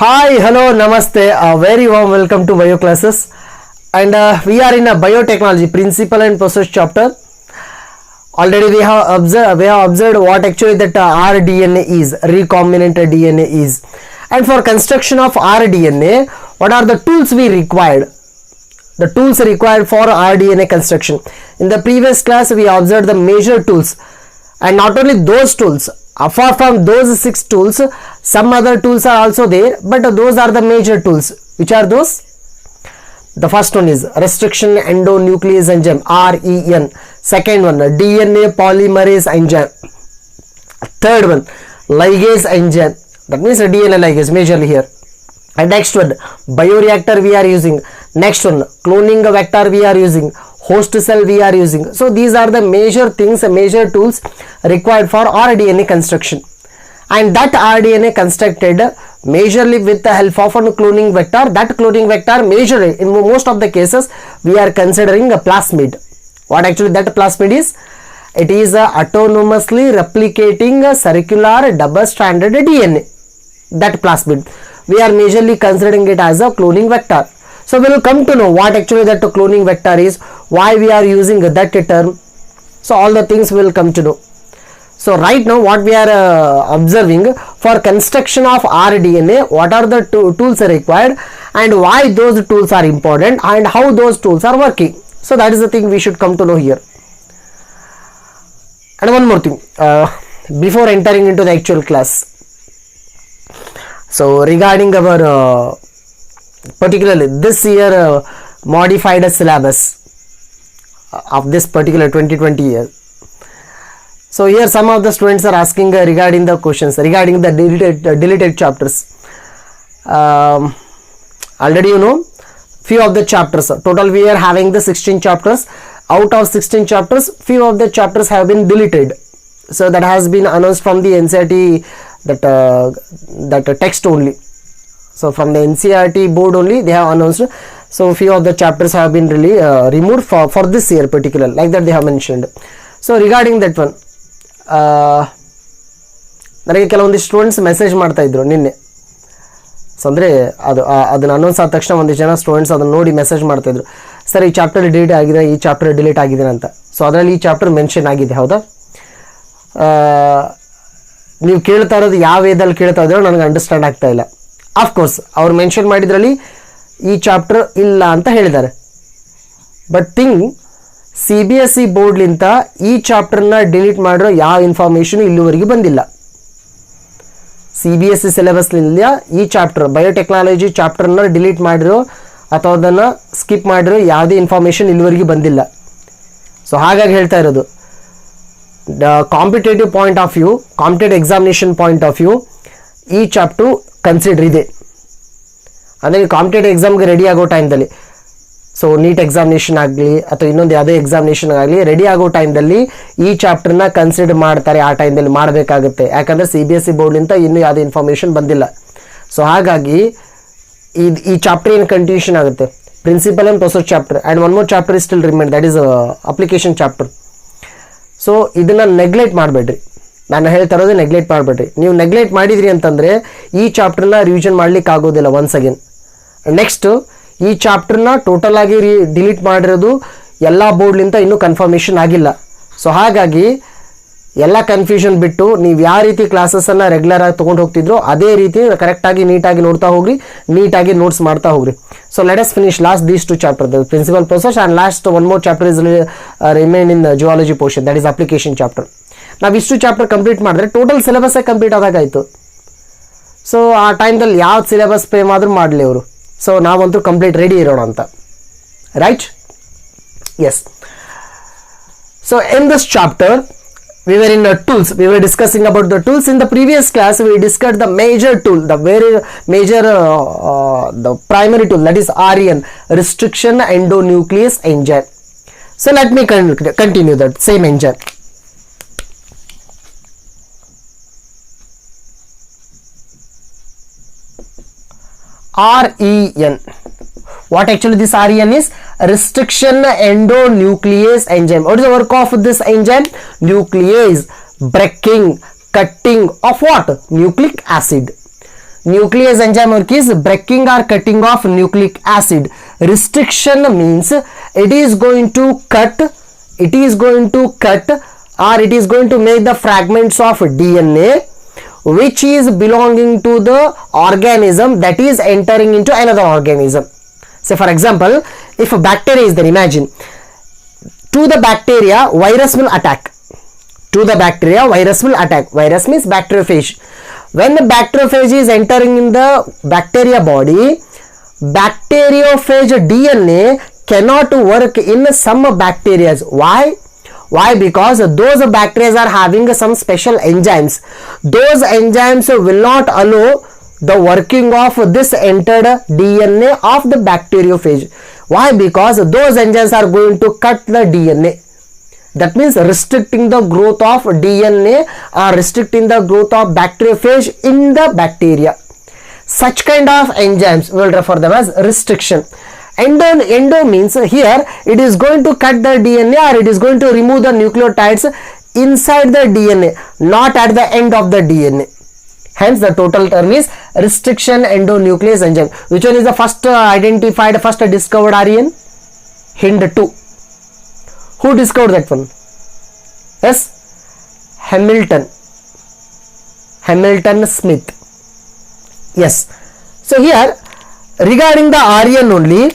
Hi, hello, namaste. A very warm welcome to bio classes. And we are in a biotechnology principle and process chapter. Already we have observed what actually that rDNA is, recombinant DNA is. And for construction of rDNA, what are the tools we required? The tools required for rDNA construction. In the previous class, we observed the major tools, and not only those tools. Apart from those 6 tools, some other tools are also there, but those are the major tools. Which are those? The first one is restriction endonuclease enzyme, REN. Second one, DNA polymerase enzyme. Third one, ligase enzyme. That means DNA ligase majorly here. And next one, bioreactor we are using. Next one, cloning vector we are using. Host cell we are using. So these are the major things, major tools required for rDNA construction. And that rDNA constructed majorly with the help of a cloning vector. That cloning vector majorly in most of the cases we are considering a plasmid. What actually that plasmid is? It is autonomously replicating a circular double-stranded DNA. That plasmid. We are majorly considering it as a cloning vector. So we will come to know what actually that cloning vector is, why we are using that term. So all the things we will come to know. So right now what we are observing for construction of rDNA, what are the tools required and why those tools are important and how those tools are working. So that is the thing we should come to know here. And one more thing before entering into the actual class. So regarding our particularly this year modified syllabus of this particular 2020 year. So here some of the students are asking regarding the questions regarding the deleted chapters. Already you know few of the chapters. Total we are having the 16 chapters. Out of 16 chapters, few of the chapters have been deleted. So that has been announced from the NCERT that text only. So from the NCERT board only they have announced. So few of the chapters have been really removed for this year particular, like that they have mentioned. So regarding that one, ನನಗೆ ಕೆಲವೊಂದಿಷ್ಟು students message ಮಾಡ್ತಾ ಇದ್ರು ನಿನ್ನೆ. So ಅಂದರೆ ಅದನ್ನು announce ಆದ ತಕ್ಷಣ ಒಂದಿಷ್ಟು ಜನ ಸ್ಟೂಡೆಂಟ್ಸ್ ಅದನ್ನು ನೋಡಿ ಮೆಸೇಜ್ ಮಾಡ್ತಾ ಇದ್ರು, ಸರ್ ಈ ಚಾಪ್ಟರ್ ಡಿಲೀಟ್ ಆಗಿದೆ, ಈ ಚಾಪ್ಟರ್ ಡಿಲೀಟ್ ಆಗಿದೆ ಅಂತ. ಸೊ ಅದರಲ್ಲಿ ಈ ಚಾಪ್ಟರ್ ಮೆನ್ಷನ್ ಆಗಿದೆ, ಹೌದಾ? ನೀವು ಕೇಳ್ತಾ ಇರೋದು ಯಾವ ವೇದಲ್ಲಿ ಕೇಳ್ತಾ ಇದ್ರೋ ನನಗೆ ಅಂಡರ್ಸ್ಟ್ಯಾಂಡ್ ಆಗ್ತಾ ಇಲ್ಲ. ಆಫ್ಕೋರ್ಸ್ ಅವ್ರು ಮೆನ್ಷನ್ ಮಾಡಿದ್ರಲ್ಲಿ ಈ ಚಾಪ್ಟರ್ ಇಲ್ಲ ಅಂತ ಹೇಳಿದ್ದಾರೆ. ಬಟ್ ಥಿಂಗ್ CBSE ಬೋರ್ಡ್ಲಿಂತ ಈ ಚಾಪ್ಟರ್ನ ಡಿಲೀಟ್ ಮಾಡಿರೋ ಯಾವ ಇನ್ಫಾರ್ಮೇಷನ್ ಇಲ್ಲಿವರೆಗೆ ಬಂದಿಲ್ಲ. CBSE ಸಿಲೆಬಸ್ನಿಂದ ಈ ಚಾಪ್ಟರ್ ಬಯೋಟೆಕ್ನಾಲಜಿ ಚಾಪ್ಟರ್ನ ಡಿಲೀಟ್ ಮಾಡಿರೋ ಅಥವಾ ಅದನ್ನು ಸ್ಕಿಪ್ ಮಾಡಿರೋ ಯಾವುದೇ ಇನ್ಫಾರ್ಮೇಷನ್ ಇಲ್ಲಿವರೆಗೆ ಬಂದಿಲ್ಲ. ಸೊ ಹಾಗಾಗಿ ಹೇಳ್ತಾ ಇರೋದು, competitive point of view, competitive examination point of view ಈ ಚಾಪ್ಟರ್ ಕನ್ಸಿಡರ್ ಇದೆ. ಅಂದರೆ ಕಾಂಪಿಟೇಟಿವ್ ಎಕ್ಸಾಮ್ಗೆ ರೆಡಿ ಆಗೋ ಟೈಮ್ದಲ್ಲಿ, ಸೊ ನೀಟ್ ಎಕ್ಸಾಮಿನೇಷನ್ ಆಗಲಿ ಅಥವಾ ಇನ್ನೊಂದು ಯಾವುದೇ ಎಕ್ಸಾಮಿನೇಷನ್ ಆಗಲಿ ರೆಡಿ ಆಗೋ ಟೈಮ್ದಲ್ಲಿ ಈ ಚಾಪ್ಟರ್ನ ಕನ್ಸಿಡರ್ ಮಾಡ್ತಾರೆ. ಆ ಟೈಮ್ದಲ್ಲಿ ಮಾಡಬೇಕಾಗುತ್ತೆ, ಯಾಕಂದರೆ CBSE ಬೋರ್ಡ್ಲಿಂದ ಇನ್ನೂ ಯಾವುದೇ ಇನ್ಫಾರ್ಮೇಷನ್ ಬಂದಿಲ್ಲ. ಸೊ ಹಾಗಾಗಿ ಈ ಚಾಪ್ಟರ್ ಏನು ಕಂಟಿನ್ಯೂಷನ್ ಆಗುತ್ತೆ, principal and process chapter and one more chapter is still remain, that is application chapter. So ಇದನ್ನು ನೆಗ್ಲೆಕ್ಟ್ ಮಾಡಬೇಡ್ರಿ. ನಾನು ಹೇಳ್ತಾ ಇರೋದು ನೆಗ್ಲೆಕ್ಟ್ ಮಾಡಬೇಡ್ರಿ. ನೀವು ನೆಗ್ಲೆಕ್ಟ್ ಮಾಡಿದ್ರಿ ಅಂತಂದರೆ ಈ ಚಾಪ್ಟರ್ನ ರಿವಿಷನ್ ಮಾಡ್ಲಿಕ್ಕೆ ಆಗೋದಿಲ್ಲ ಒನ್ಸ್ ಅಗೇನ್. ನೆಕ್ಸ್ಟ್ ಈ ಚಾಪ್ಟರ್ನ ಟೋಟಲ್ ಆಗಿ ಡಿಲೀಟ್ ಮಾಡಿರೋದು ಎಲ್ಲ ಬೋರ್ಡ್ಲಿಂದ ಇನ್ನೂ ಕನ್ಫರ್ಮೇಷನ್ ಆಗಿಲ್ಲ. ಸೊ ಹಾಗಾಗಿ ಎಲ್ಲ ಕನ್ಫ್ಯೂಷನ್ ಬಿಟ್ಟು ನೀವು ಯಾವ ರೀತಿ ಕ್ಲಾಸಸ್ಸನ್ನು ರೆಗ್ಯುಲರ್ ಆಗಿ ತೊಗೊಂಡು ಹೋಗ್ತಿದ್ರು ಅದೇ ರೀತಿ ಕರೆಕ್ಟಾಗಿ ನೀಟಾಗಿ ನೋಡ್ತಾ ಹೋಗ್ರಿ, ನೀಟಾಗಿ ನೋಟ್ಸ್ ಮಾಡ್ತಾ ಹೋಗ್ರಿ. So let us finish last these 2 chapter, the principal process and last one more chapter is remain in geology portion, that is application chapter. ನಾವು ಇಷ್ಟು ಚಾಪ್ಟರ್ ಕಂಪ್ಲೀಟ್ ಮಾಡಿದ್ರೆ ಟೋಟಲ್ ಸಿಲೆಬಸ್ಸೇ ಕಂಪ್ಲೀಟ್ ಆದಾಗಾಯಿತು. ಸೊ ಆ ಟೈಮ್ದಲ್ಲಿ ಯಾವ್ದು ಸಿಲೆಬಸ್ ಫ್ರೇಮ್ ಆದರೂ ಮಾಡಲಿ ಅವರು. ಸೊ ನಾವಂತೂ ಕಂಪ್ಲೀಟ್ ರೆಡಿ ಇರೋಣ ಅಂತ, right? Yes. So in this chapter we were in tools. We were discussing about the tools. In the previous class we discussed the major tool, the very major the primary tool, that is REN, restriction endonuclease enzyme. So let me continue that same enzyme. REN. What actually this REN is? Restriction endonuclease enzyme. What is the work of this enzyme? Nuclease breaking, cutting of what? Nucleic acid. nuclease enzyme work is breaking or cutting off nucleic acid. Restriction means it is going to cut or it is going to make the fragments of DNA which is belonging to the organism that is entering into another organism. Say for example, if a bacteria is there, imagine to the bacteria virus will attack. Virus means bacteriophage. When the bacteriophage is entering in the bacteria body, bacteriophage DNA cannot work in some bacteria. Why? Because those bacteria are having some special enzymes. Those enzymes will not allow the working of this entered DNA of the bacteriophage. Why? Because those enzymes are going to cut the DNA. That means restricting the growth of DNA or restricting the growth of bacteriophage in the bacteria. Such kind of enzymes we will refer them as restriction. Endo means here it is going to cut the DNA or it is going to remove the nucleotides inside the DNA, not at the end of the DNA. Hence the total term is restriction endonuclease enzyme. Which one is the first first discovered REN? Hind2. Who discovered that one? Yes, Hamilton Smith. Yes. So here regarding the REN only,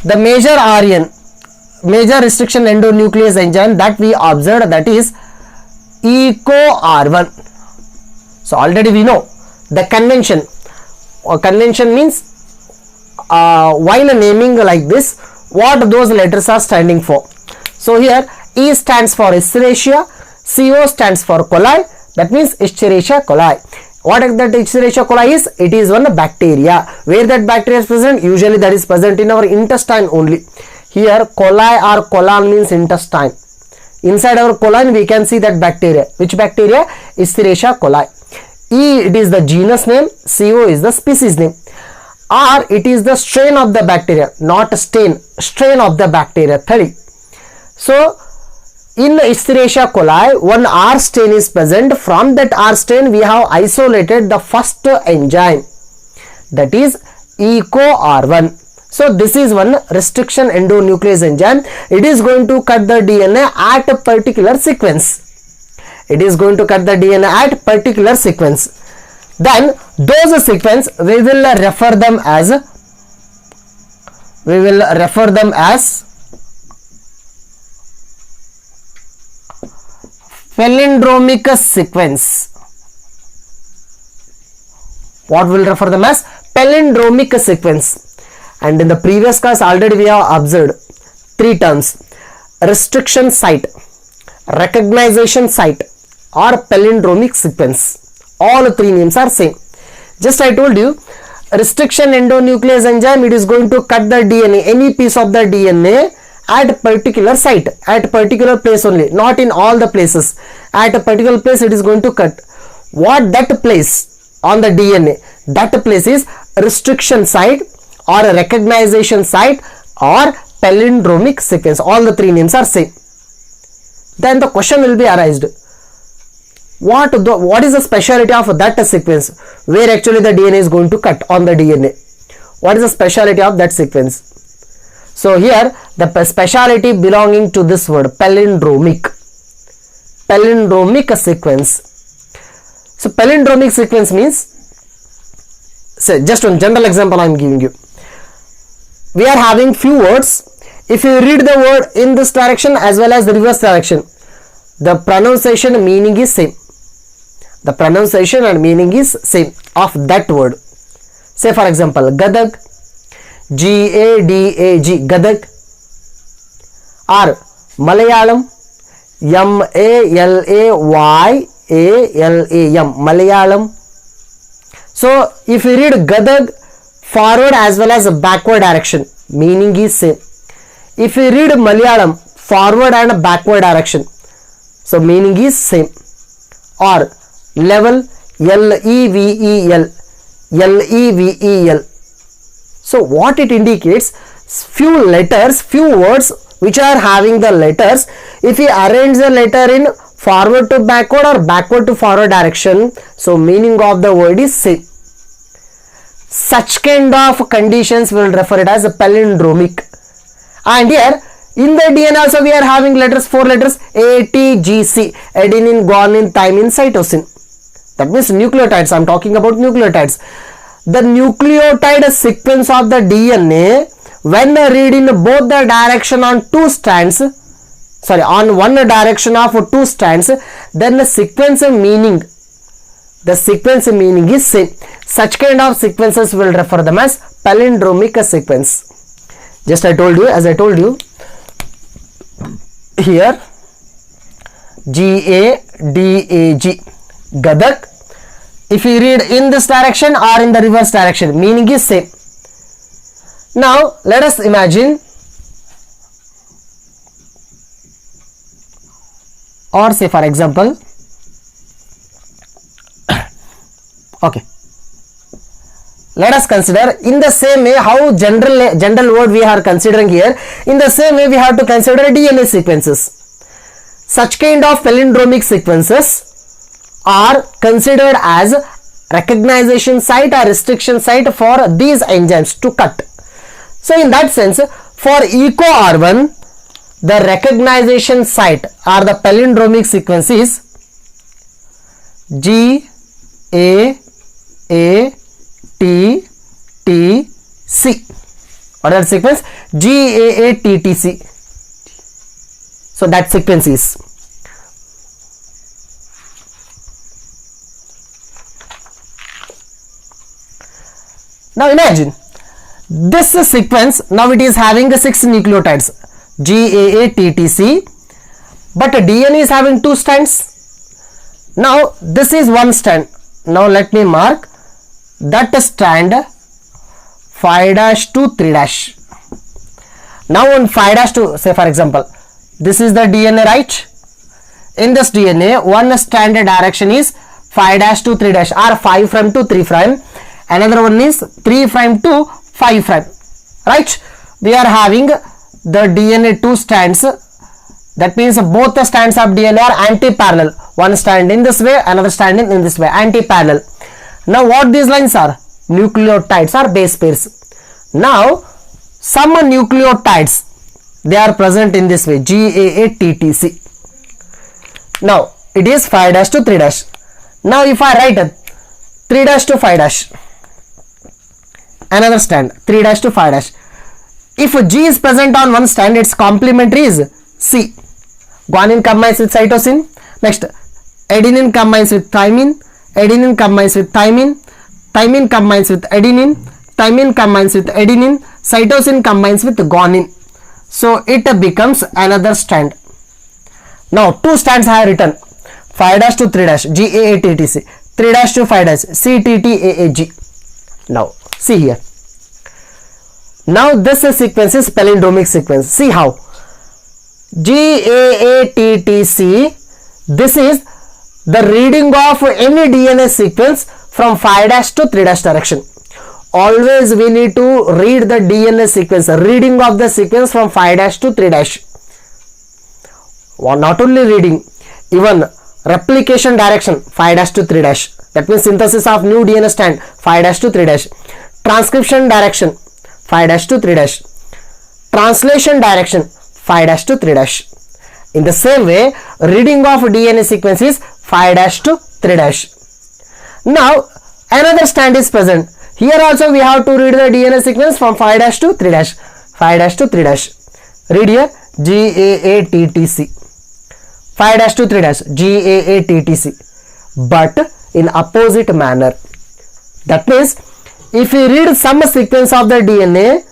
the major restriction endonuclease enzyme that we observed, that is EcoR1. So already we know the convention. Convention means while naming like this, what those letters are standing for. So here E stands for Escherichia, CO stands for coli, that means Escherichia coli. What that Escherichia coli is? It is one bacteria. Where that bacteria is present? Usually that is present in our intestine only. Here coli or colon means intestine. Inside our colon we can see that bacteria. Which bacteria? Escherichia coli. E, it is the genus name, CO is the species name. R, it is the strain of the bacteria, not strain of the bacteria. 30. So in Escherichia coli, one R strain is present. From that R strain we have isolated the first enzyme, that is EcoR1. So this is one restriction endonuclease enzyme. It is going to cut the DNA at a particular sequence. Then those sequence we will refer them as palindromic sequence. What will refer them as? Palindromic sequence. And in the previous class already we have observed three terms: restriction site, recognition site, or palindromic sequence. All three names are same. Just I told you, restriction endonuclease enzyme, it is going to cut the DNA, any piece of the DNA at particular site, at particular place only, not in all the places. At a particular place it is going to cut. What that place on the DNA? That place is restriction site or a recognition site or palindromic sequence. All the three names are same. Then the question will be arised, what is the speciality of that sequence where actually the DNA is going to cut on the DNA? What is the speciality of that sequence? So here the speciality belonging to this word palindromic sequence. So palindromic sequence means, say just one general example I am giving you. We are having few words. If you read the word in this direction as well as the reverse direction, the pronunciation meaning is same. The pronunciation and meaning is same of that word. Say for example, Gadag, G-A-D-A-G, Gadag, or Malayalam, M-A-L-A-Y-A-L-A-M, Malayalam. So if you read Gadag forward as well as backward direction, meaning is same. If you read Malayalam forward and backward direction, so meaning is same. Or level, L-E-V-E-L, L-E-V-E-L. So what it indicates, few letters, few words which are having the letters, if you arrange the letter in forward to backward or backward to forward direction, so meaning of the word is same. Such kind of conditions will refer it as a palindromic. And here in the DNA also we are having letters, 4 letters, A, T, G, C, adenine, guanine, thymine, cytosine. That means nucleotides. I am talking about nucleotides. The nucleotide sequence of the DNA, when read in both the direction on two strands, sorry, on one direction of two strands, then the sequence meaning is same. Such kind of sequences will refer them as palindromic sequence. Just as I told you here, G-A-D-A-G, Gadak. If you read in this direction or in the reverse direction, meaning is same. Now let us imagine, or say for example, okay, let us consider in the same way how general word we are considering here, in the same way we have to consider DNA sequences. Such kind of palindromic sequences are considered as recognition site or restriction site for these enzymes to cut. So in that sense, for EcoR1, the recognition site or the palindromic sequence is G A A T T C. What is that sequence? G A A T T C. So that sequence is. Now imagine this sequence. Now it is having 6 nucleotides, GAATTC, but DNA is having 2 strands. Now this is one strand. Now let me mark that strand 5' to 3'. Now on 5' to, say for example, this is the DNA, right? In this DNA, one strand direction is 5' to 3' or 5' to 3'. Another one is 3' to 5', right? We are having the DNA 2 strands. That means both the strands of DNA are anti-parallel. One strand in this way, another strand in this way, anti-parallel. Now what these lines are? Nucleotides or base pairs. Now some nucleotides, they are present in this way, GAATTC. Now it is 5' to 3'. Now if I write 3' to 5', another strand 3' to 5'. If G is present on one strand, its complementary is C. Guanine combines with cytosine. Next, adenine combines with thymine. Adenine combines with thymine. Thymine combines with adenine. Thymine combines with adenine. Cytosine combines with guanine. So it becomes another strand. Now 2 strands I have written, 5' to 3', GAATTC, 3' to 5', CTTAAG. Now see here. Now this sequence is palindromic sequence. See how GAATTC, this is the reading of any DNA sequence from 5' to 3' direction. Always we need to read the DNA sequence, reading of the sequence from 5' to 3'. Not only reading, even replication direction 5' to 3'. That means synthesis of new DNA strand 5' to 3'. Transcription direction 5' to 3'. Translation direction 5' to 3'. In the same way, reading of DNA sequence is 5' to 3'. Now another strand is present. Here also we have to read the DNA sequence from 5' to 3'. 5' to 3'. Read here GAATTC. 5' to 3', GAATTC, but in opposite manner. That means if we read some sequence of the DNA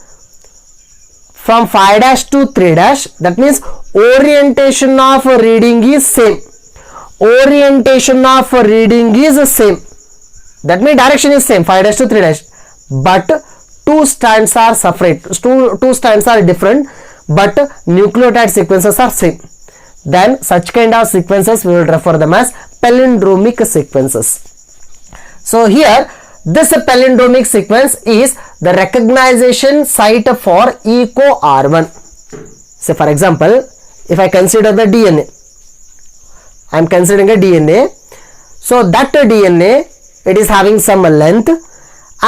from 5' to 3', that means orientation of reading is same. Orientation of reading is same. That means direction is same, 5' to 3', but 2 strands are separate. Two strands are different, but nucleotide sequences are same. Then such kind of sequences we will refer them as palindromic sequences. So here this palindromic sequence is the recognition site for EcoR1. Say for example, if I consider the DNA, I am considering a DNA. So that DNA, it is having some length,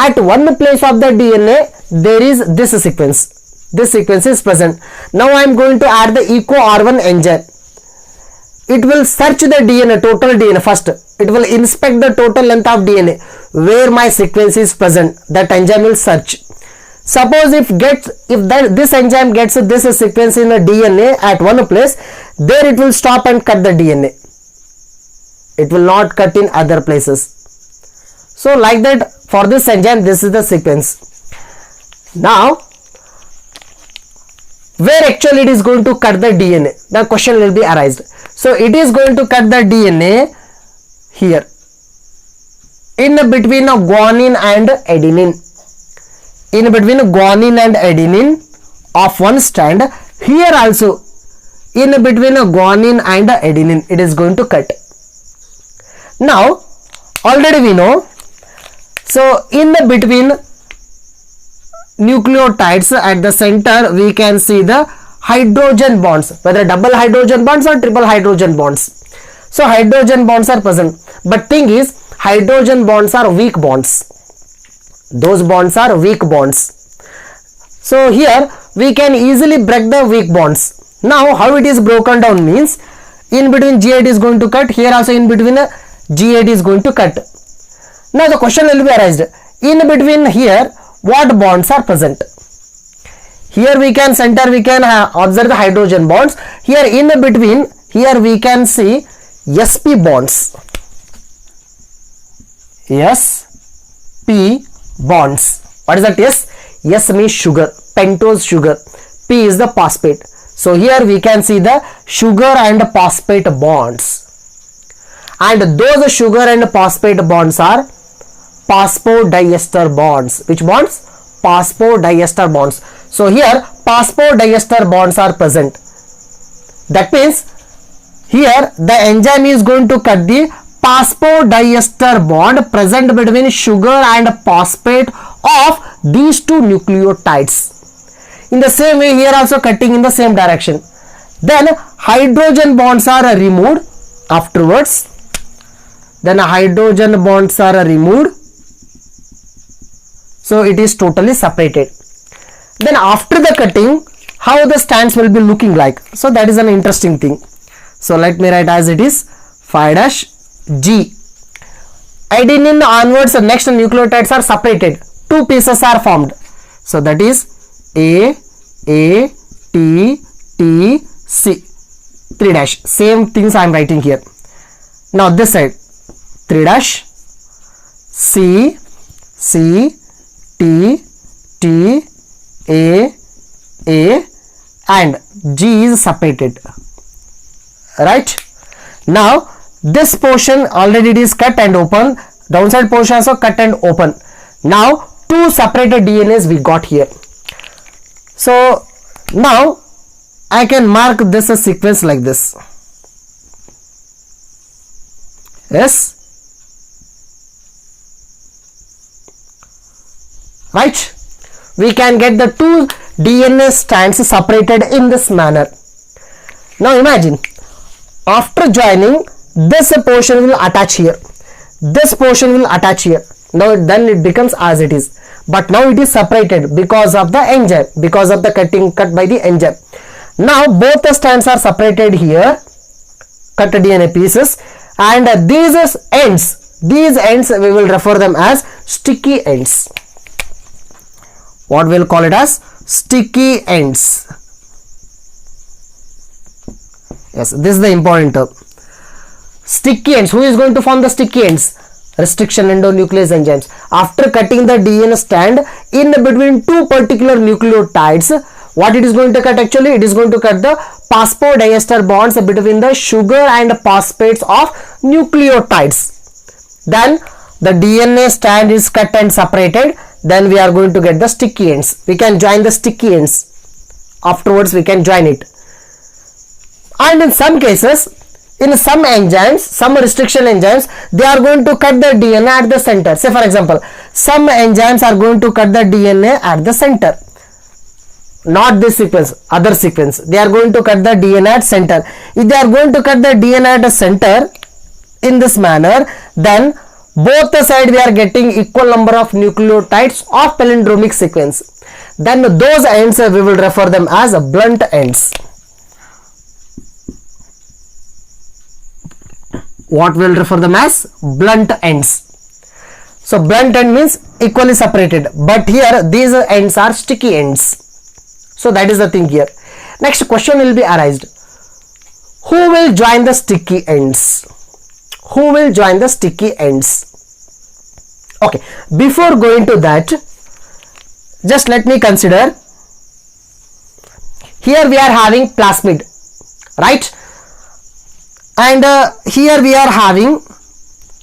at one place of the DNA there is this sequence. This sequence is present. Now I am going to add the EcoR1 enzyme. It will search the DNA, total DNA first. It will inspect the total length of DNA where my sequence is present. That enzyme will search. Suppose if this enzyme gets this sequence in a DNA at one place, there it will stop and cut the DNA. It will not cut in other places. So like that, for this enzyme, this is the sequence. Now where actually it is going to cut the DNA, the question will be arised. So it is going to cut the DNA here in between a guanine and adenine. In between guanine and adenine of one strand, here also in between a guanine and adenine it is going to cut. Now already we know, so in between nucleotides at the center we can see the hydrogen bonds, whether double hydrogen bonds or triple hydrogen bonds. So hydrogen bonds are present, but thing is hydrogen bonds are weak bonds. Those bonds are weak bonds. So here we can easily break the weak bonds. Now how it is broken down means, in between G8 is going to cut, here also in between G8 is going to cut. Now the question will be arised, in between here what bonds are present? Here we can observe the hydrogen bonds. Here in between, here we can see sp bonds. Sp bonds. What is that? S means sugar, pentose sugar. P is the phosphate. So here we can see the sugar and phosphate bonds. And those sugar and phosphate bonds are phosphodiester bonds. Which bonds? Phosphodiester bonds. So here phosphodiester bonds are present. That means here the enzyme is going to cut the phosphodiester bond present between sugar and phosphate of these two nucleotides. In the same way, here also cutting in the same direction. Then hydrogen bonds are removed afterwards. Then hydrogen bonds are removed. So it is totally separated. Then after the cutting, how the strands will be looking like? So that is an interesting thing. So let me write as it is 5-G. Adenine onwards, the next nucleotides are separated. Two pieces are formed. So that is A, T, C. 3 dash. Same things I am writing here. Now this side 3 dash, C, T, A, and G is separated. Right? Now this portion already it is cut and open. Downside portion also cut and open. Now two separated DNAs we got here. So now I can mark this a sequence like this. Yes. Right? We can get the two DNA strands separated in this manner. Now imagine, after joining, this portion will attach here. This portion will attach here. Now then it becomes as it is. But now it is separated because of the enzyme, because of the cut by the enzyme. Now both the strands are separated here, cut DNA pieces, and these ends we will refer them as sticky ends. What we'll call it as sticky ends. Yes, this is the important term. Sticky ends. Who is going to form the sticky ends? Restriction endonuclease enzymes. After cutting the DNA strand in between two particular nucleotides, what it is going to cut actually? It is going to cut the phosphodiester bonds between the sugar and phosphates of nucleotides. Then the DNA strand is cut and separated. Then we are going to get the sticky ends. We can join the sticky ends. Afterwards we can join it. And in some cases, in some enzymes, some restriction enzymes, they are going to cut the DNA at the center. Say for example, some enzymes are going to cut the DNA at the center. Not this sequence, other sequence. They are going to cut the DNA at center. If they are going to cut the DNA at the center in this manner, then both the side we are getting equal number of nucleotides of palindromic sequence, then those ends we will refer them as blunt ends. What we will refer them as blunt ends. So blunt end means equally separated, but here these ends are sticky ends. So that is the thing here. Next question will be arised. Who will join the sticky ends? Who will join the sticky ends? Okay, before going to that, just let me consider. Here we are having plasmid, right? And here we are having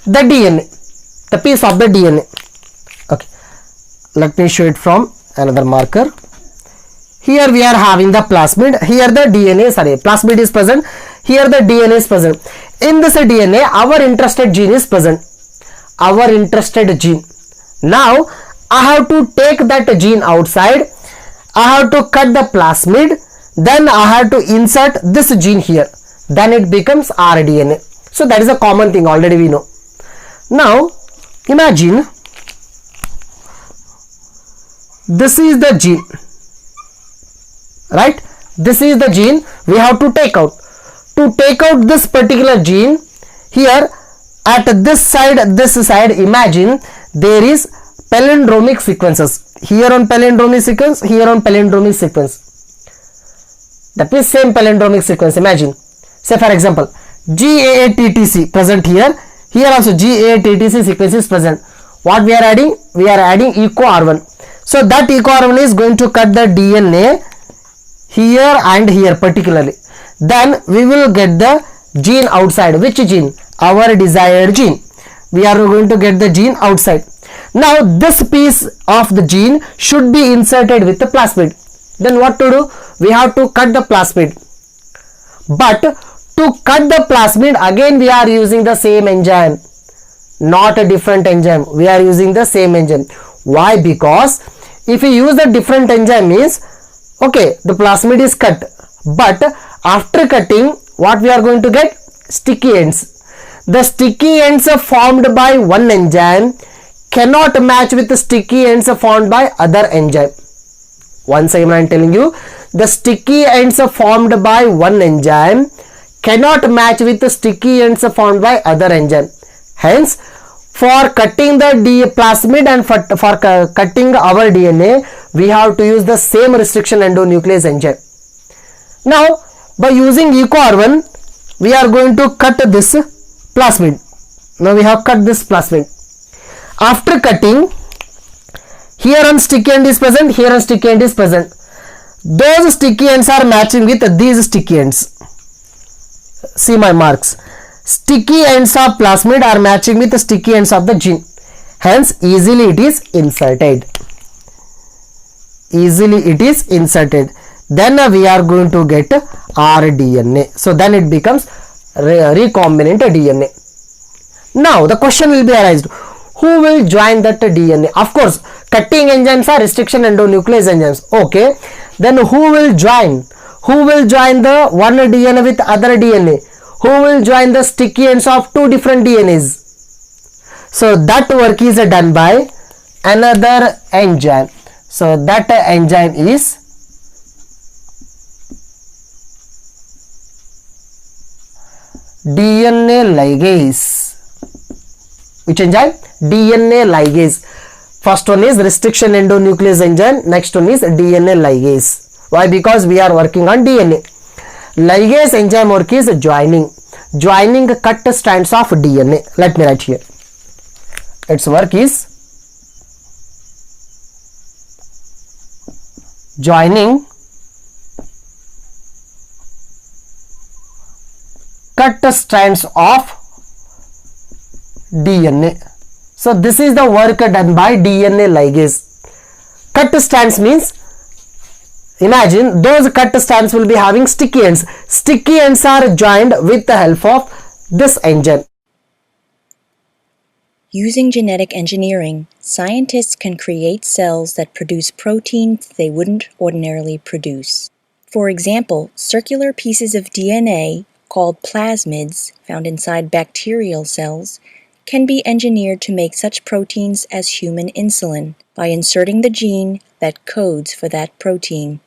the DNA, the piece of the DNA. Okay, let me show it from another marker. Here we are having the plasmid, here the DNA, sorry, plasmid is present, here the DNA is present. In this DNA, our interested gene is present, our interested gene. Now, I have to take that gene outside, I have to cut the plasmid, then I have to insert this gene here, then it becomes rDNA. So that is a common thing, already we know. Now, imagine, this is the gene. Right, this is the gene we have to take out. To take out this particular gene, here at this side, imagine there is palindromic sequences. Here on palindromic sequence, here on palindromic sequence. That means same palindromic sequence. Imagine, say for example, GAATTC present here. Here also GAATTC sequence is present. What we are adding? We are adding EcoR1. So that EcoR1 is going to cut the DNA here and here particularly. Then we will get the gene outside. Which gene? Our desired gene. We are going to get the gene outside. Now this piece of the gene should be inserted with the plasmid. Then what to do? We have to cut the plasmid. But to cut the plasmid, again we are using the same enzyme, not a different enzyme. We are using the same enzyme. Why? Because if we use the different enzyme means, okay, the plasmid is cut, but after cutting, what we are going to get? Sticky ends. The sticky ends are formed by one enzyme cannot match with the sticky ends are formed by other enzyme. Once again I am telling you, the sticky ends are formed by one enzyme cannot match with the sticky ends are formed by other enzyme. Hence, for cutting the plasmid and for cutting our DNA, we have to use the same restriction endonuclease enzyme. Now, by using EcoR1, we are going to cut this plasmid. Now we have cut this plasmid. After cutting, here on sticky end is present, here on sticky end is present. Those sticky ends are matching with these sticky ends. See my marks. Sticky ends of plasmid are matching with the sticky ends of the gene. Hence, easily it is inserted. Easily it is inserted. Then we are going to get rDNA. So then it becomes recombinant DNA. Now the question will be arised. Who will join that DNA? Of course, cutting enzymes are restriction endonuclease enzymes. Okay. Then who will join? Who will join the one DNA with other DNA? Who will join the sticky ends of two different DNAs? So that work is done by another enzyme. So that enzyme is DNA ligase. Which enzyme? DNA ligase. First one is restriction endonuclease enzyme. Next one is DNA ligase. Why? Because we are working on DNA. Ligase enzyme work is joining cut strands of DNA. Let me write here. Its work is joining cut strands of DNA. So this is the work done by DNA ligase. Cut strands means, imagine those cut strands will be having sticky ends. Sticky ends are joined with the help of this enzyme. Using genetic engineering, scientists can create cells that produce proteins they wouldn't ordinarily produce. For example, circular pieces of DNA, called plasmids, found inside bacterial cells, can be engineered to make such proteins as human insulin by inserting the gene that codes for that protein.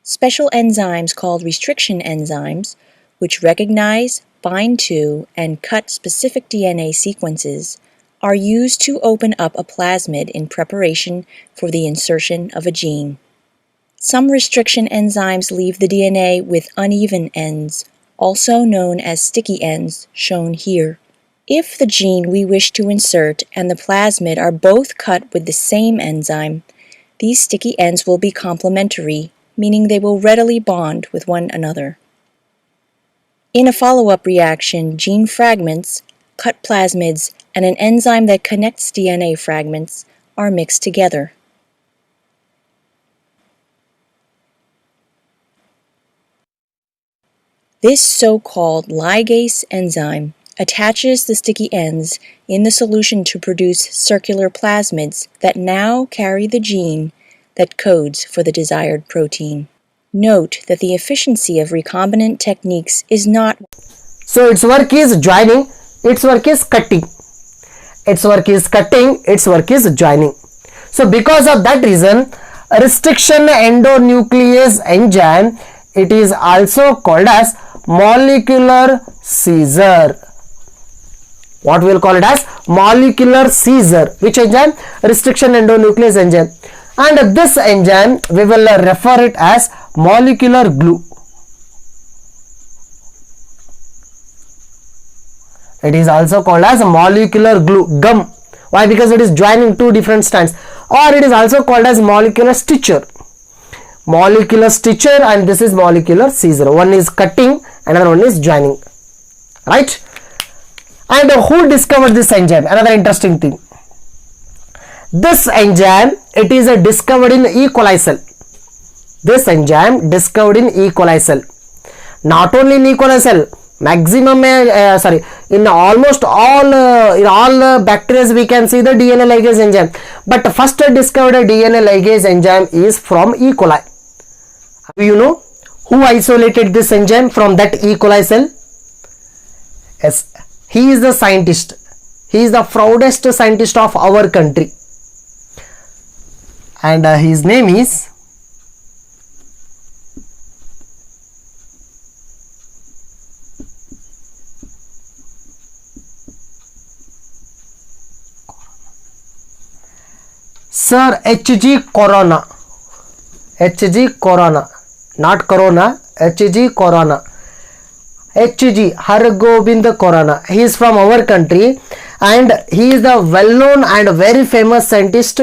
Special enzymes called restriction enzymes, which recognize, bind to, and cut specific DNA sequences, are used to open up a plasmid in preparation for the insertion of a gene. Some restriction enzymes leave the DNA with uneven ends, also known as sticky ends, shown here. If the gene we wish to insert and the plasmid are both cut with the same enzyme, these sticky ends will be complementary, meaning they will readily bond with one another. In a follow-up reaction, gene fragments, cut plasmids, and an enzyme that connects DNA fragments are mixed together. This so-called ligase enzyme attaches the sticky ends in the solution to produce circular plasmids that now carry the gene that codes for the desired protein. Note that the efficiency of recombinant techniques is not. So its work is joining, its work is cutting. Its work is cutting, its work is joining. So because of that reason, restriction endonuclease enzyme, it is also called as molecular scissor. What we will call it as molecular scissor. Which enzyme? Restriction endonuclease enzyme. And this enzyme we will refer it as molecular glue. It is also called as molecular glue, gum. Why? Because it is joining two different strands. Or it is also called as molecular stitcher. Molecular stitcher, and this is molecular scissor. One is cutting, another one is joining. Right? And who discovered this enzyme? Another interesting thing. This enzyme, it is discovered in E. coli cell. This enzyme discovered in E. coli cell. Not only in E. coli cell, maximum, in almost all bacteria we can see the DNA ligase enzyme. But first discovered DNA ligase enzyme is from E. coli. Do you know who isolated this enzyme from that E. coli cell? Yes, he is the scientist. He is the proudest scientist of our country. And his name is Sir H.G. Corona. H.G. Corona, not Corona, H.G. Corona. H.G. Hargobind Corona. He is from our country and he is the well-known and very famous scientist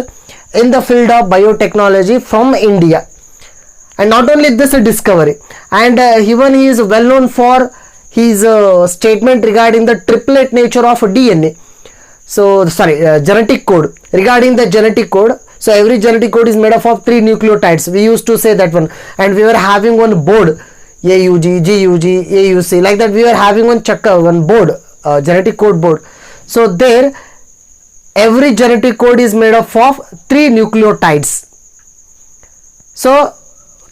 in the field of biotechnology from India. And not only this discovery, and even he is well known for his statement regarding the triplet nature of DNA. So genetic code. Regarding the genetic code, so every genetic code is made up of 3 nucleotides. We used to say that one, and we were having one board, AUG, GUG, AUC, like that. We were having one board, genetic code board. So there, every genetic code is made up of 3 nucleotides. So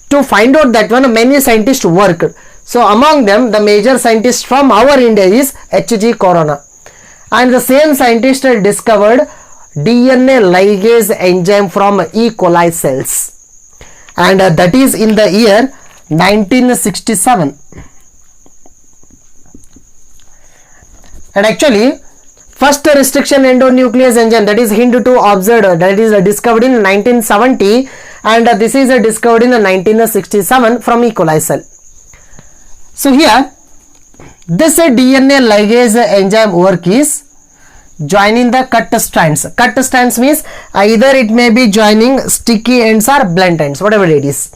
to find out that one, many scientists worked. So among them, the major scientist from our India is H.G. Corona. And the same scientist discovered DNA ligase enzyme from E. coli cells. And that is in the year 1967. And actually, first restriction endonuclease enzyme, that is HIND2 observed, that is discovered in 1970, and this is discovered in 1967 from E. coli cell. So here, this DNA ligase enzyme work is joining the cut strands. Cut strands means either it may be joining sticky ends or blunt ends, whatever it is.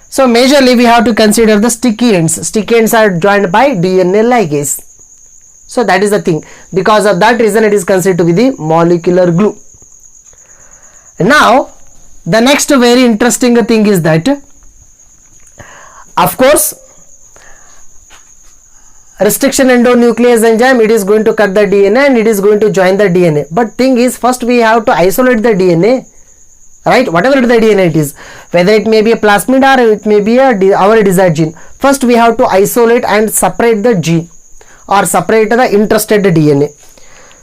So majorly we have to consider the sticky ends. Sticky ends are joined by DNA ligase. So that is the thing. Because of that reason, it is considered to be the molecular glue. Now, the next very interesting thing is that, of course, restriction endonuclease enzyme, it is going to cut the DNA and it is going to join the DNA. But thing is, first we have to isolate the DNA, right? Whatever the DNA it is, whether it may be a plasmid or it may be our desired gene. First we have to isolate and separate the gene. or separate the interested DNA.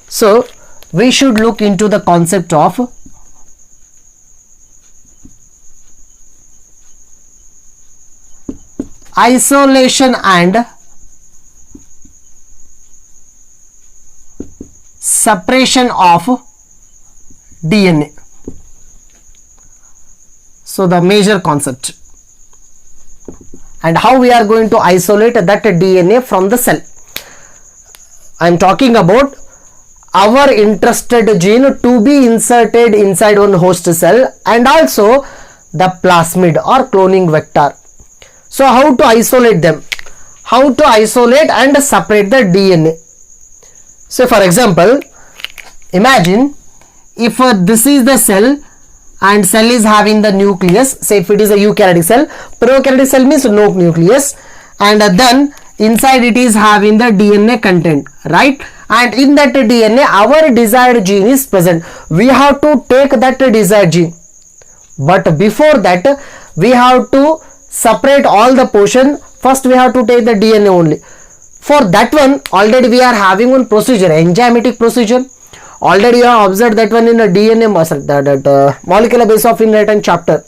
So we should look into the concept of isolation and separation of DNA. So the major concept, and how we are going to isolate that DNA from the cell. I am talking about our interested gene to be inserted inside one host cell, and also the plasmid or cloning vector. So how to isolate them? How to isolate and separate the DNA? So for example, imagine if this is the cell and cell is having the nucleus. Say if it is a eukaryotic cell, prokaryotic cell means no nucleus, and then inside it is having the DNA content, right? And in that DNA our desired gene is present. We have to take that desired gene, but before that we have to separate all the portion. First we have to take the DNA only. For that one already we are having one procedure, enzymatic procedure. Already you have observed that one in the DNA molecular basis of inheritance chapter.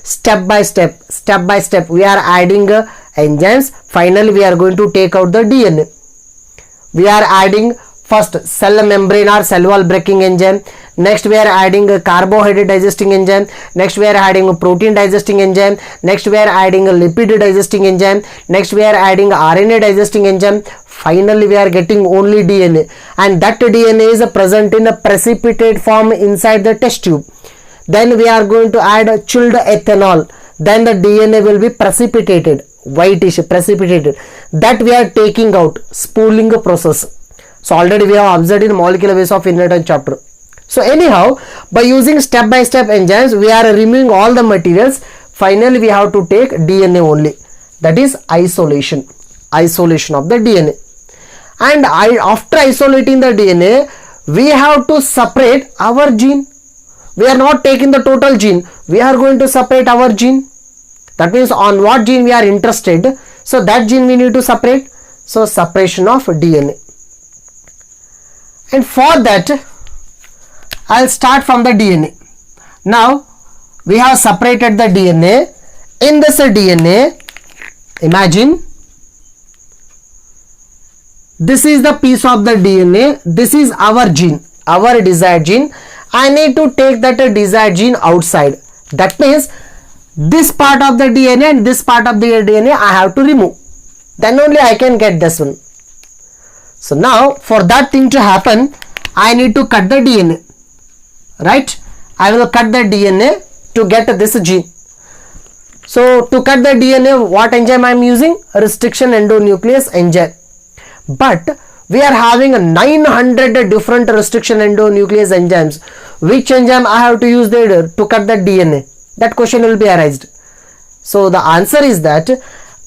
Step by step we are adding enzymes. Finally we are going to take out the DNA. We are adding first cell membrane or cell wall breaking enzyme. Next we are adding a carbohydrate digesting enzyme. Next we are adding a protein digesting enzyme. Next we are adding a lipid digesting enzyme. Next we are adding RNA digesting enzyme. Finally we are getting only DNA, and that DNA is present in a precipitate form inside the test tube. Then we are going to add chilled ethanol. Then the DNA will be precipitated, whitish precipitated. That we are taking out, spooling process. So already we have observed in molecular basis of inheritance chapter. So anyhow, by using step by step enzymes, we are removing all the materials. Finally we have to take DNA only. That is isolation of the DNA. And after isolating the DNA, we have to separate our gene. We are not taking the total gene. We are going to separate our gene. That means on what gene we are interested. So that gene we need to separate. So separation of DNA. And for that, I'll start from the DNA. Now we have separated the DNA. In this DNA, imagine this is the piece of the DNA. This is our gene, our desired gene. I need to take that desired gene outside. That means this part of the DNA and this part of the DNA I have to remove. Then only I can get this one. So now for that thing to happen, I need to cut the DNA. Right? I will cut the DNA to get this gene. So to cut the DNA, what enzyme I am using? Restriction endonuclease enzyme. But we are having 900 different restriction endonuclease enzymes. Which enzyme I have to use there to cut the DNA? That question will be arised. So the answer is that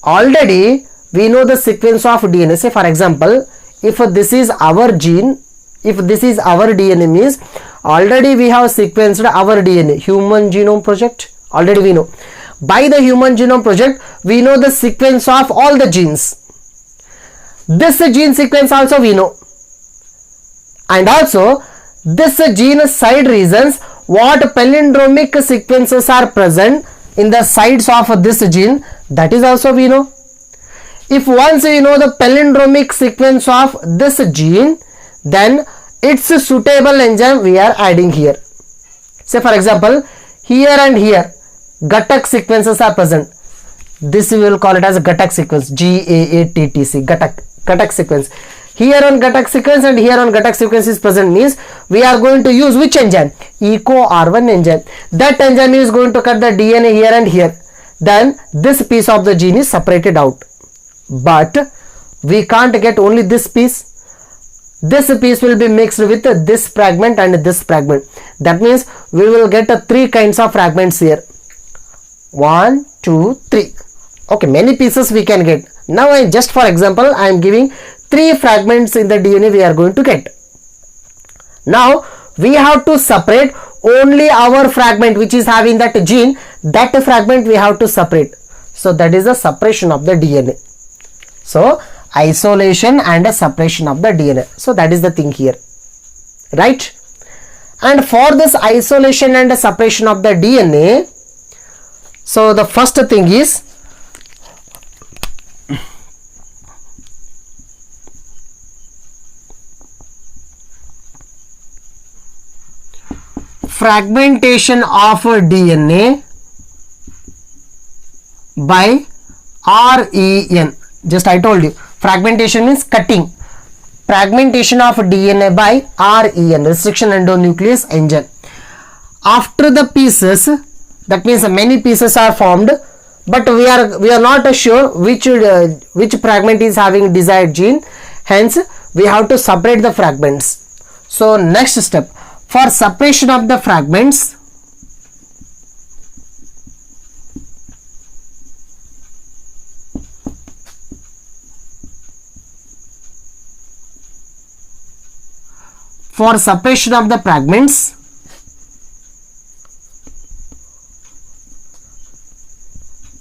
already we know the sequence of DNA. Say for example, if this is our gene, if this is our DNA means already we have sequenced our DNA. Human Genome Project, already we know. By the Human Genome Project, we know the sequence of all the genes. This gene sequence also we know, and also this gene side regions, what palindromic sequences are present in the sides of this gene, that is also we know. If once we know the palindromic sequence of this gene, then its suitable enzyme we are adding here. Say for example, here and here Gattac sequences are present. This we will call it as a Gattac sequence, GAATTC, Gattac sequence. Here on Gattac sequence and here on Gattac sequence is present means we are going to use which enzyme? EcoR1 enzyme. That enzyme is going to cut the DNA here and here. Then this piece of the gene is separated out. But we can't get only this piece. This piece will be mixed with this fragment and this fragment. That means we will get three kinds of fragments here. 1, 2, 3. Okay, many pieces we can get. Now I just for example I am giving 3 fragments in the DNA we are going to get. Now we have to separate only our fragment which is having that gene. That fragment we have to separate. So that is the separation of the DNA. So isolation and a separation of the DNA. So that is the thing here, right? And for this isolation and separation of the DNA, so the first thing is fragmentation of DNA by REN. Just I told you, fragmentation means cutting. Fragmentation of DNA by REN, restriction endonuclease engine. After the pieces, that means many pieces are formed, but we are not sure which fragment is having desired gene. Hence, we have to separate the fragments. So next step, for separation of the fragments,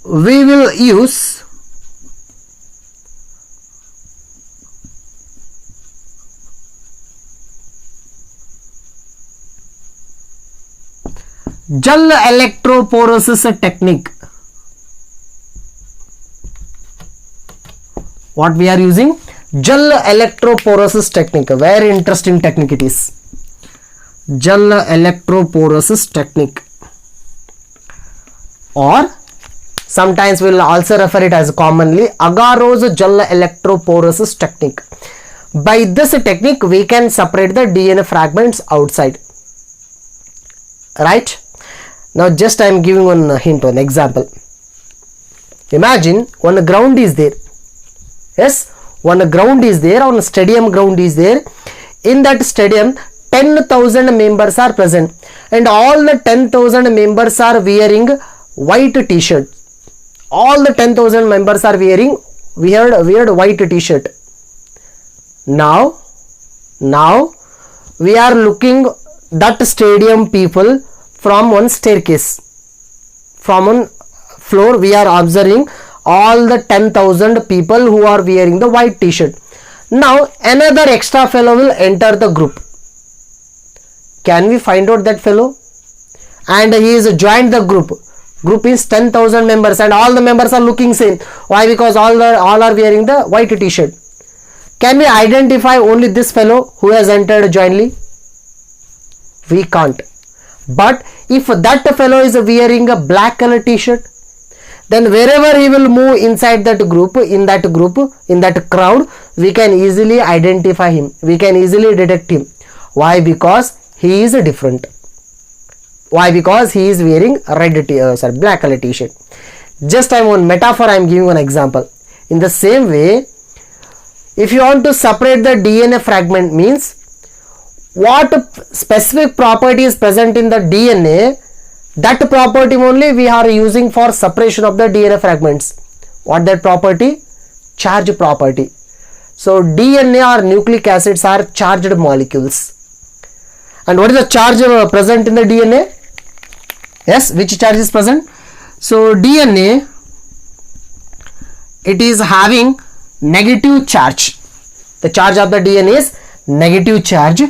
we will use gel electrophoresis technique. What we are using? Gel electrophoresis technique. Very interesting technique it is. Gel electrophoresis technique, or sometimes we will also refer it as commonly Agarose gel electrophoresis technique. By this technique, we can separate the DNA fragments outside. Right? Now just I am giving one hint, one example. Imagine one ground is there. Yes, one ground is there, one stadium ground is there. In that stadium, 10,000 members are present, and all the 10,000 members are wearing white t-shirt. All the 10,000 members are wearing weird white t-shirt. Now we are looking that stadium people from one staircase. From one floor, we are observing all the 10,000 people who are wearing the white t-shirt. Now another extra fellow will enter the group. Can we find out that fellow? And he is joined the group. Group is 10,000 members, and all the members are looking same. Why? Because all are wearing the white t-shirt. Can we identify only this fellow who has entered jointly? We can't. But if that fellow is wearing a black color t-shirt, then wherever he will move inside that group, in that crowd, we can easily identify him. We can easily detect him. Why? Because he is different. Why? Because he is wearing black color t-shirt. Just I am one metaphor, I am giving one example. In the same way, if you want to separate the DNA fragment, means what specific property is present in the DNA, that property only we are using for separation of the DNA fragments. What that property? Charge property. So DNA or nucleic acids are charged molecules. And what is the charge present in the DNA? Yes, which charge is present? So DNA, it is having negative charge. The charge of the DNA is negative charge.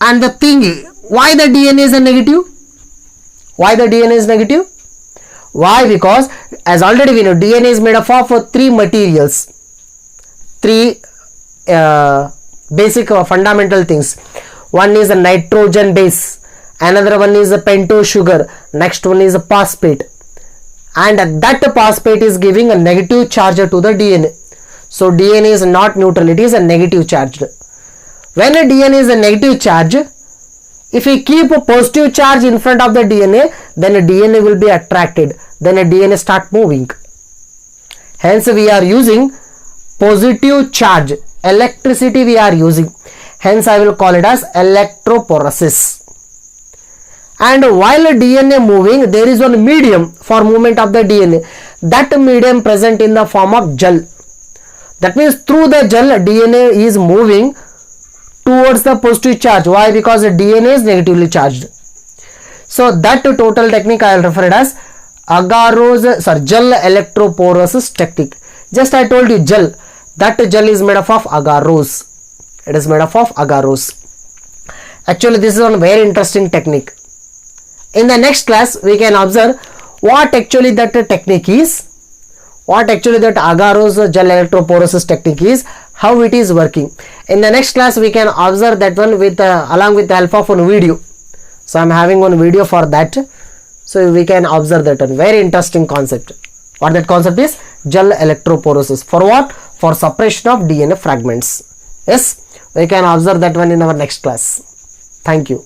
And the thing is, why the DNA is a negative? Why the DNA is negative? Why? Because as already we know, DNA is made up of three materials. Three basic fundamental things. One is a nitrogen base, another one is a pentose sugar, next one is a phosphate, and that phosphate is giving a negative charge to the DNA. So DNA is not neutral, it is a negative charged. When a DNA is a negative charge, if we keep a positive charge in front of the DNA, then a DNA will be attracted, then a DNA start moving. Hence we are using positive charge, electricity we are using. Hence I will call it as electrophoresis. And while DNA moving, there is one medium for movement of the DNA. That medium present in the form of gel. That means through the gel, DNA is moving towards the positive charge. Why? Because the DNA is negatively charged. So that total technique I will refer it as gel electrophoresis technique. Just I told you gel. That gel is made up of agarose. It is made up of agarose. Actually, this is one very interesting technique. In the next class, we can observe what actually that technique is, what actually that agarose gel electrophoresis technique is, how it is working. In the next class, we can observe that one with along with the help of one video. So I am having one video for that. So we can observe that one very interesting concept. What that concept is? Gel electrophoresis. For what? For suppression of DNA fragments. Yes, we can observe that one in our next class. Thank you.